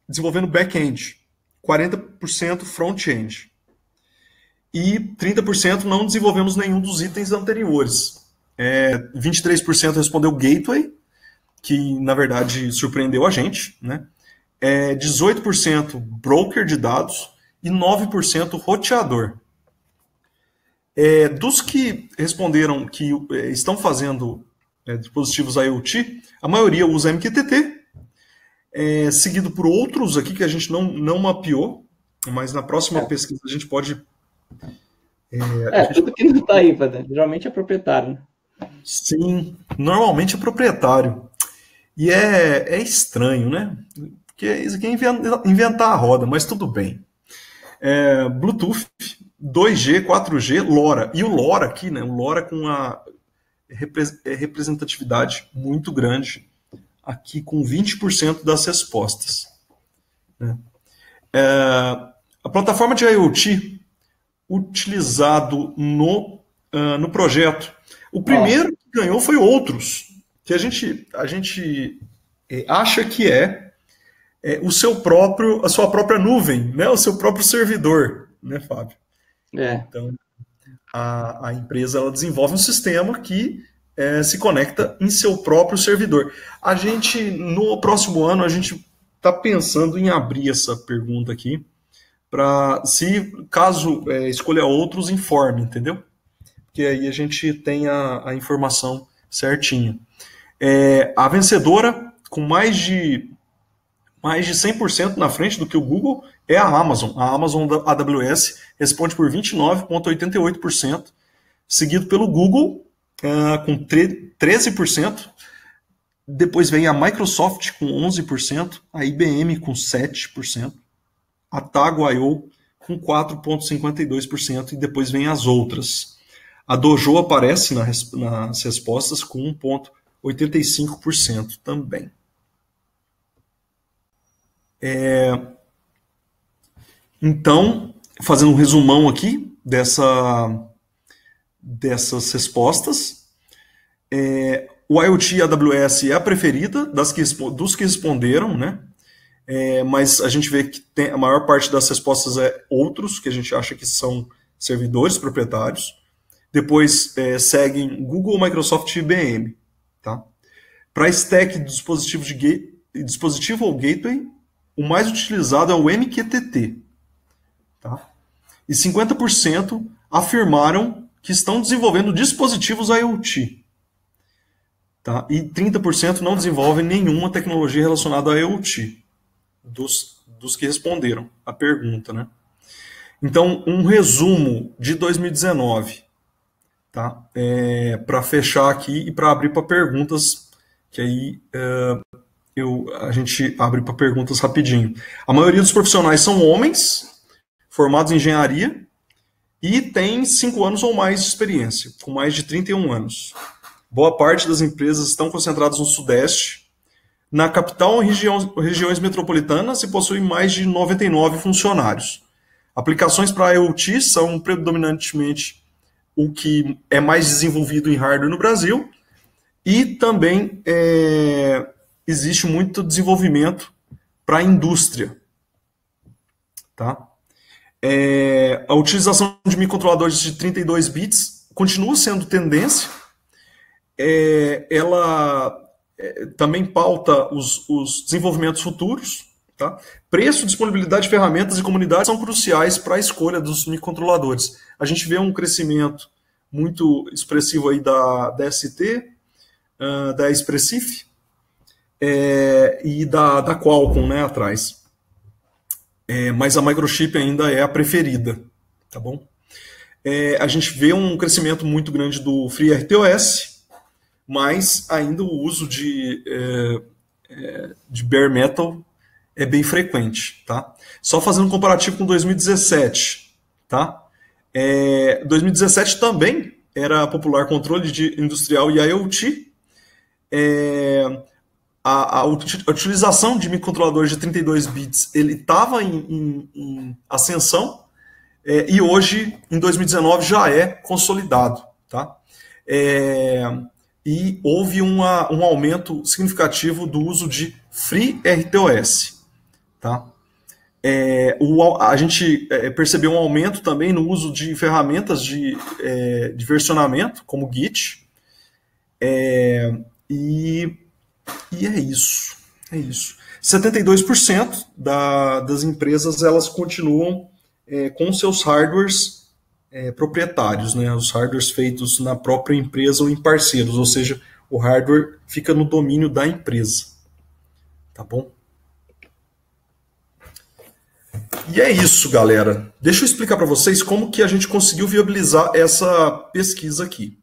desenvolvendo back-end. 40% front-end. E 30% não desenvolvemos nenhum dos itens anteriores. 23% respondeu gateway, que na verdade surpreendeu a gente, né? 18% broker de dados e 9% roteador. Dos que responderam que estão fazendo dispositivos IoT, a maioria usa MQTT, seguido por outros aqui que a gente não mapeou, mas na próxima pesquisa a gente pode... tudo que não está aí, geralmente é proprietário, né? Sim, normalmente é proprietário. E é estranho, né? Porque isso aqui é inventar a roda, mas tudo bem. Bluetooth, 2G, 4G, LoRa. E o LoRa aqui, né? O LoRa com a representatividade muito grande, aqui com 20% das respostas. Né? A plataforma de IoT utilizado no projeto. O primeiro que ganhou foi Outros, que a gente acha que a sua própria nuvem, né? O seu próprio servidor, né, Fábio? Então, a empresa ela desenvolve um sistema que se conecta em seu próprio servidor. A gente, no próximo ano, a gente está pensando em abrir essa pergunta aqui, para, caso escolha Outros, informe, entendeu? Porque aí a gente tem a informação certinha. A vencedora, com mais de 100% na frente do que o Google, é a Amazon. A Amazon da AWS responde por 29,88%, seguido pelo Google, com 13%. Depois vem a Microsoft com 11%, a IBM com 7%. a Tago.io com 4,52% e depois vem as outras. A Dojo aparece nas respostas com 1,85% também. Então, fazendo um resumão aqui dessas respostas, o IoT e a AWS é a preferida dos que responderam, né? Mas a gente vê que a maior parte das respostas é outros, que a gente acha que são servidores proprietários. Depois seguem Google, Microsoft e IBM. Tá? Para stack de dispositivo ou gateway, o mais utilizado é o MQTT. Tá? E 50% afirmaram que estão desenvolvendo dispositivos IoT. Tá? E 30% não desenvolvem nenhuma tecnologia relacionada a IoT, dos que responderam a pergunta. Né? Então, um resumo de 2019, tá? Para fechar aqui e para abrir para perguntas, que aí a gente abre para perguntas rapidinho. A maioria dos profissionais são homens, formados em engenharia, e tem 5 anos ou mais de experiência, com mais de 31 anos. Boa parte das empresas estão concentradas no Sudeste, na capital e regiões metropolitanas, e possuem mais de 99 funcionários. Aplicações para IoT são predominantemente o que é mais desenvolvido em hardware no Brasil, e também existe muito desenvolvimento para a indústria. Tá? A utilização de microcontroladores de 32 bits continua sendo tendência. Ela também pauta os desenvolvimentos futuros. Tá? Preço, disponibilidade de ferramentas e comunidade são cruciais para a escolha dos microcontroladores. A gente vê um crescimento muito expressivo aí da ST, da Expressif e da Qualcomm, né, atrás. Mas a Microchip ainda é a preferida. Tá bom? A gente vê um crescimento muito grande do FreeRTOS, mas ainda o uso de bare metal é bem frequente. Tá? Só fazendo um comparativo com 2017. Tá? 2017 também era popular controle de industrial e IoT. A utilização de microcontroladores de 32 bits ele estava em ascensão, e hoje, em 2019, já é consolidado. Tá? E houve um aumento significativo do uso de FreeRTOS. Tá? A gente percebeu um aumento também no uso de ferramentas de versionamento, como Git, e é isso. 72% das empresas elas continuam com seus hardwares proprietários, né? Os hardwares feitos na própria empresa ou em parceiros, ou seja, o hardware fica no domínio da empresa. Tá bom? E é isso, galera. Deixa eu explicar para vocês como que a gente conseguiu viabilizar essa pesquisa aqui.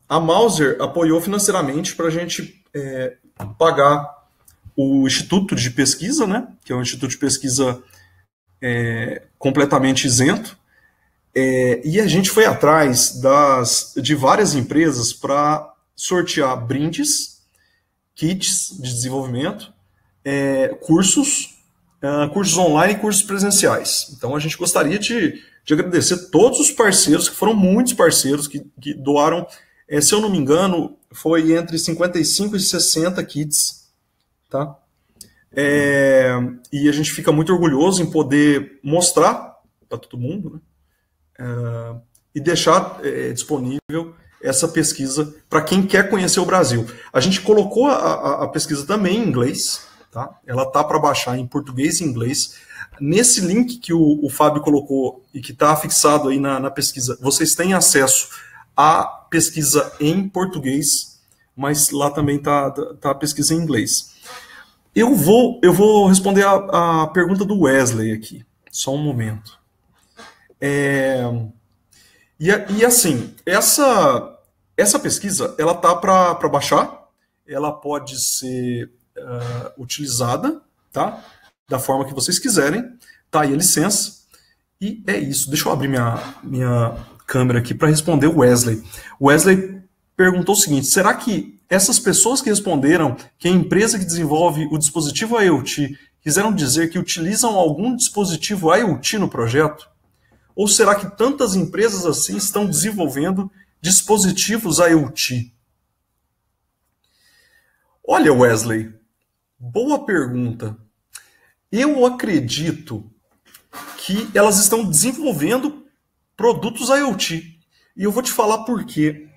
A Mouser apoiou financeiramente para a gente pagar o Instituto de Pesquisa, né? Que é um instituto de pesquisa completamente isento. E a gente foi atrás de várias empresas para sortear brindes, kits de desenvolvimento, cursos online e cursos presenciais. Então a gente gostaria de agradecer todos os parceiros, que foram muitos parceiros que doaram, se eu não me engano, foi entre 55 e 60 kits. Tá? E a gente fica muito orgulhoso em poder mostrar para todo mundo, né? E deixar disponível essa pesquisa para quem quer conhecer o Brasil. A gente colocou a pesquisa também em inglês, tá? Ela tá para baixar em português e inglês. Nesse link que o Fábio colocou e que está fixado aí na pesquisa, vocês têm acesso à pesquisa em português, mas lá também tá a pesquisa em inglês. Eu vou responder a pergunta do Wesley aqui. Só um momento. E assim, essa pesquisa, ela tá para baixar, ela pode ser utilizada, tá? da forma que vocês quiserem. Tá aí a licença. E é isso. Deixa eu abrir minha câmera aqui para responder o Wesley. O Wesley perguntou o seguinte: será que essas pessoas que responderam que a empresa que desenvolve o dispositivo IoT quiseram dizer que utilizam algum dispositivo IoT no projeto? Ou será que tantas empresas assim estão desenvolvendo dispositivos IoT? Olha, Wesley, boa pergunta. Eu acredito que elas estão desenvolvendo produtos IoT. E eu vou te falar por quê.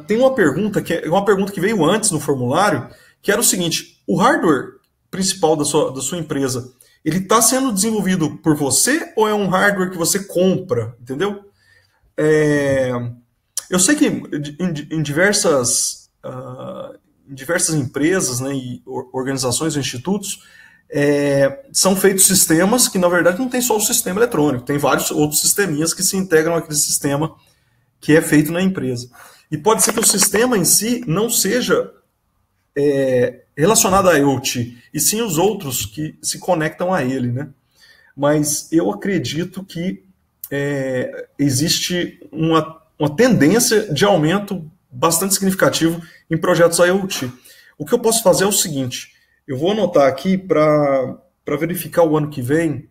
Tem uma pergunta que veio antes no formulário, que era o seguinte: o hardware principal da sua empresa, ele está sendo desenvolvido por você ou é um hardware que você compra? Entendeu? Eu sei que em diversas empresas, né, e organizações ou institutos, são feitos sistemas que, na verdade, não tem só o sistema eletrônico, tem vários outros sisteminhas que se integram àquele sistema que é feito na empresa. E pode ser que o sistema em si não seja relacionado a IoT, e sim os outros que se conectam a ele, né? Mas eu acredito que existe uma tendência de aumento bastante significativo em projetos IoT. O que eu posso fazer é o seguinte: eu vou anotar aqui para verificar o ano que vem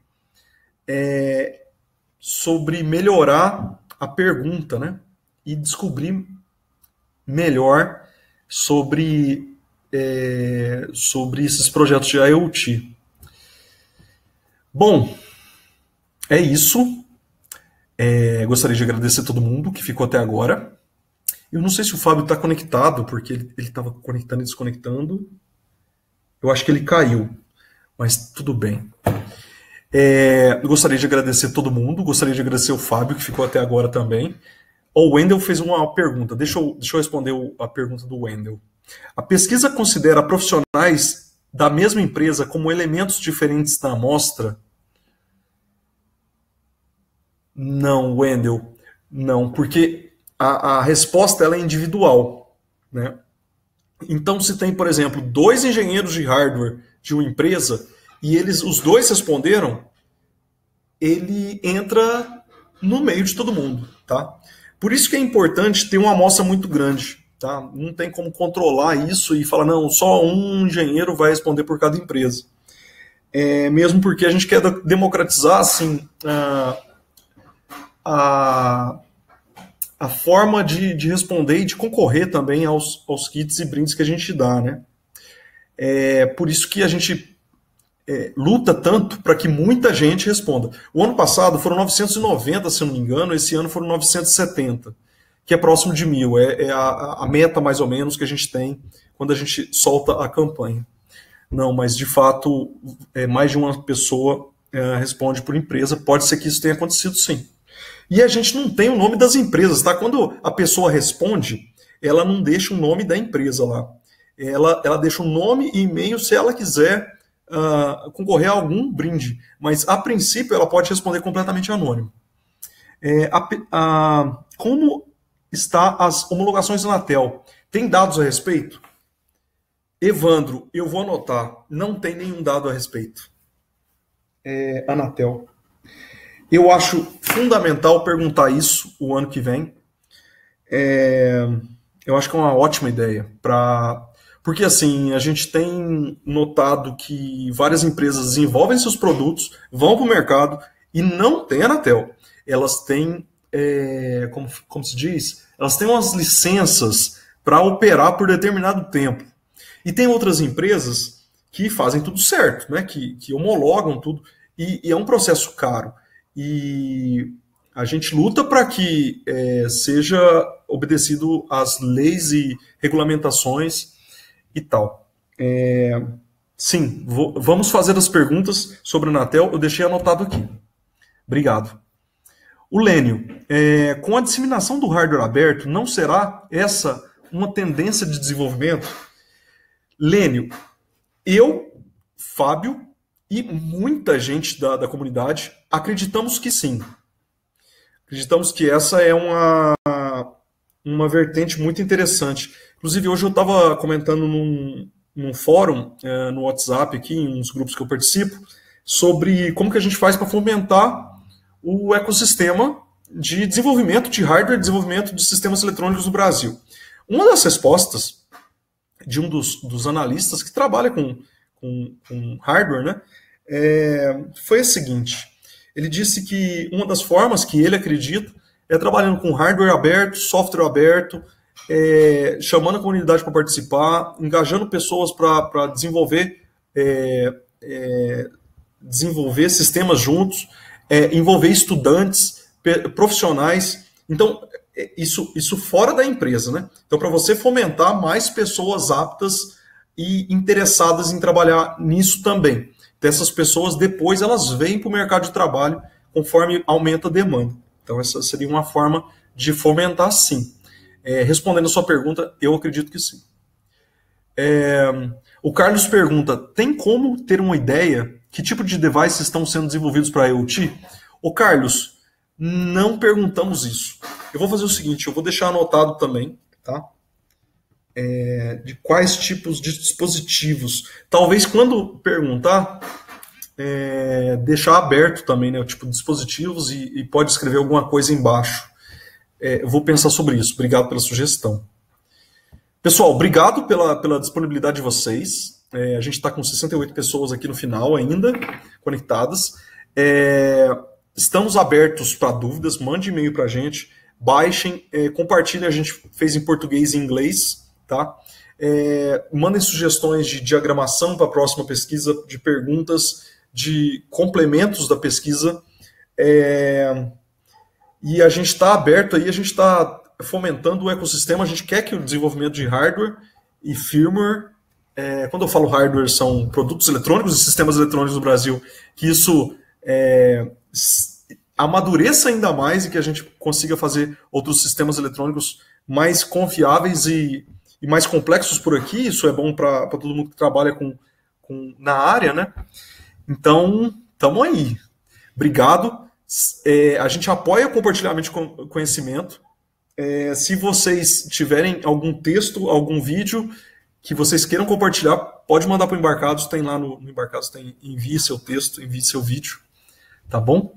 sobre melhorar a pergunta, né? E descobrir melhor sobre esses projetos de IoT. Bom, é isso. Gostaria de agradecer a todo mundo que ficou até agora. Eu não sei se o Fábio está conectado, porque ele estava conectando e desconectando. Eu acho que ele caiu, mas tudo bem. Gostaria de agradecer a todo mundo. Gostaria de agradecer o Fábio, que ficou até agora também. O Wendel fez uma pergunta. Deixa eu responder a pergunta do Wendel. A pesquisa considera profissionais da mesma empresa como elementos diferentes da amostra? Não, Wendel, não, porque a resposta ela é individual, né? Então, se tem, por exemplo, 2 engenheiros de hardware de uma empresa e os dois responderam, ele entra no meio de todo mundo, tá? Por isso que é importante ter uma amostra muito grande. Tá? Não tem como controlar isso e falar, não, só um engenheiro vai responder por cada empresa. Mesmo porque a gente quer democratizar assim, a forma de responder e de concorrer também aos kits e brindes que a gente dá. Né? Por isso que a gente luta tanto para que muita gente responda. O ano passado foram 990, se eu não me engano, esse ano foram 970. Que é próximo de 1.000, é a meta mais ou menos que a gente tem quando a gente solta a campanha. Não, mas de fato, mais de uma pessoa responde por empresa, pode ser que isso tenha acontecido sim. E a gente não tem o nome das empresas, tá? Quando a pessoa responde, ela não deixa o nome da empresa lá. Ela deixa o nome e e-mail se ela quiser concorrer a algum brinde, mas a princípio ela pode responder completamente anônimo. Como está as homologações da Anatel? Tem dados a respeito? Evandro, eu vou anotar. Não tem nenhum dado a respeito. Anatel. Eu acho fundamental perguntar isso o ano que vem. Eu acho que é uma ótima ideia. Porque assim, a gente tem notado que várias empresas desenvolvem seus produtos, vão para o mercado e não tem Anatel. Elas têm, como se diz, elas têm umas licenças para operar por determinado tempo. E tem outras empresas que fazem tudo certo, né? que homologam tudo, e é um processo caro. E a gente luta para que seja obedecido às leis e regulamentações e tal. Sim, vamos fazer as perguntas sobre a Anatel, eu deixei anotado aqui. Obrigado. O Lênio, com a disseminação do hardware aberto, não será essa uma tendência de desenvolvimento? Lênio, eu, Fábio e muita gente da comunidade acreditamos que sim. Acreditamos que essa é uma vertente muito interessante. Inclusive, hoje eu estava comentando num fórum, no WhatsApp aqui, em uns grupos que eu participo, sobre como que a gente faz para fomentar o ecossistema de desenvolvimento de hardware e desenvolvimento de sistemas eletrônicos no Brasil. Uma das respostas de um dos analistas que trabalha com hardware, né, foi a seguinte. Ele disse que uma das formas que ele acredita é trabalhando com hardware aberto, software aberto, chamando a comunidade para participar, engajando pessoas para desenvolver sistemas juntos, envolver estudantes, profissionais. Então, isso fora da empresa, né? Então, para você fomentar mais pessoas aptas e interessadas em trabalhar nisso também. Dessas pessoas, depois, elas vêm para o mercado de trabalho conforme aumenta a demanda. Então, essa seria uma forma de fomentar, sim. Respondendo a sua pergunta, eu acredito que sim. O Carlos pergunta, tem como ter uma ideia que tipo de devices estão sendo desenvolvidos para IoT? Ô Carlos, não perguntamos isso. Eu vou fazer o seguinte, eu vou deixar anotado também, tá? De quais tipos de dispositivos. Talvez quando perguntar, deixar aberto também, né, o tipo de dispositivos e pode escrever alguma coisa embaixo. Eu vou pensar sobre isso. Obrigado pela sugestão. Pessoal, obrigado pela disponibilidade de vocês. A gente está com 68 pessoas aqui no final ainda, conectadas. Estamos abertos para dúvidas, mande e-mail para a gente, baixem, compartilhem, a gente fez em português e inglês, tá? Mandem sugestões de diagramação para a próxima pesquisa, de perguntas, de complementos da pesquisa. E a gente está aberto aí, a gente está fomentando o ecossistema, a gente quer que o desenvolvimento de hardware e firmware, quando eu falo hardware, são produtos eletrônicos e sistemas eletrônicos no Brasil, que isso amadureça ainda mais e que a gente consiga fazer outros sistemas eletrônicos mais confiáveis e mais complexos por aqui. Isso é bom para todo mundo que trabalha na área, né? Então, estamos aí. Obrigado. A gente apoia o compartilhamento de conhecimento. Se vocês tiverem algum texto, algum vídeo que vocês queiram compartilhar, pode mandar para o Embarcados, tem lá no Embarcados, envie seu texto, envie seu vídeo, tá bom?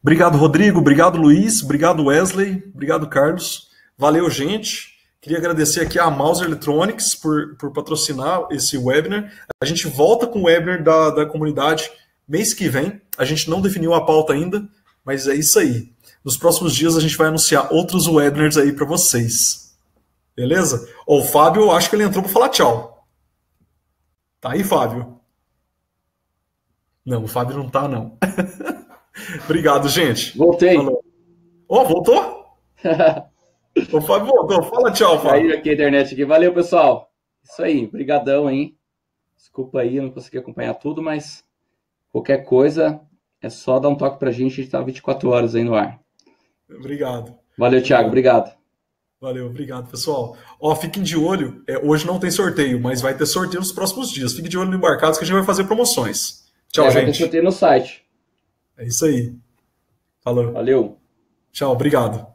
Obrigado, Rodrigo, obrigado, Luiz, obrigado, Wesley, obrigado, Carlos, valeu, gente. Queria agradecer aqui a Mouser Electronics por patrocinar esse webinar. A gente volta com o webinar da comunidade mês que vem, a gente não definiu a pauta ainda, mas é isso aí. Nos próximos dias a gente vai anunciar outros webinars aí para vocês. Beleza? O Fábio, eu acho que ele entrou para falar tchau. Tá aí, Fábio? Não, o Fábio não tá, não. Obrigado, gente. Voltei. Voltou? O Fábio voltou. Fala tchau, Fábio. Caiu aqui a internet aqui. Valeu, pessoal. Isso aí. Brigadão, hein? Desculpa aí, eu não consegui acompanhar tudo, mas qualquer coisa é só dar um toque pra gente. A gente tá 24 horas aí no ar. Obrigado. Valeu, Thiago. Obrigado. Valeu, obrigado, pessoal. Fiquem de olho. Hoje não tem sorteio, mas vai ter sorteio nos próximos dias. Fiquem de olho no Embarcados que a gente vai fazer promoções. Tchau, gente. Vai ter sorteio no site. É isso aí. Falou. Valeu. Tchau, obrigado.